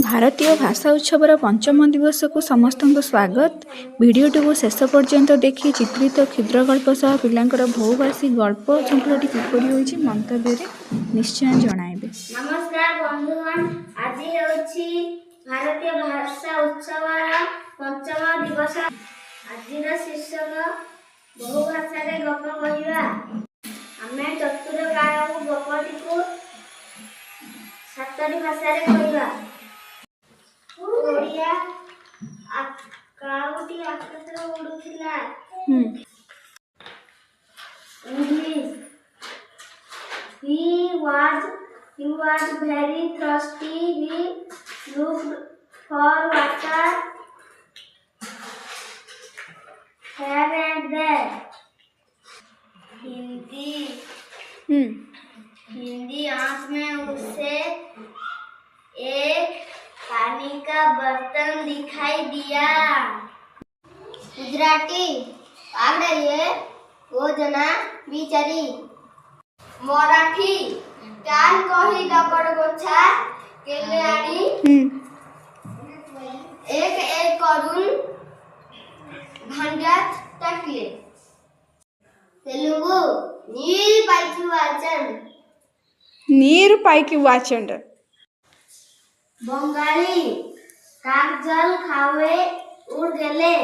भारतीय भाषा उत्सवर पंचम दिवस को समस्त स्वागत। भिडियोटी को शेष पर्यंत देखि चित्रित क्षुद्र गल्प सह पिलांकर बहुभाषी गल्प श्रृंखलाटी किपरि होइछि मंतव्य निश्चय जणाइबे। नमस्कार बंधुगण, आज होछि भारतीय भाषा उत्सवर पंचम दिवस। आजिर शीर्षक बहुभाषा रे गप कहिबा। आमे चतुर काळ गपटी को सातटी भाषा रे कहिबा। ओडिया काउटी आकाशरे उडुथिला। English he was very thirsty. He looked for water here and there. Hindi आंख में उसे एक पानी का बर्तन दिखाई दिया। गुजराती आगड़े वो जना बिचारी। मराठी कान कही दबड़ गोछा केले आड़ी एक एक करून भांड्यात टाकले। तेलुगु नीर पायकी वाचंड। बंगाली कागजल खावे उड़ गेले।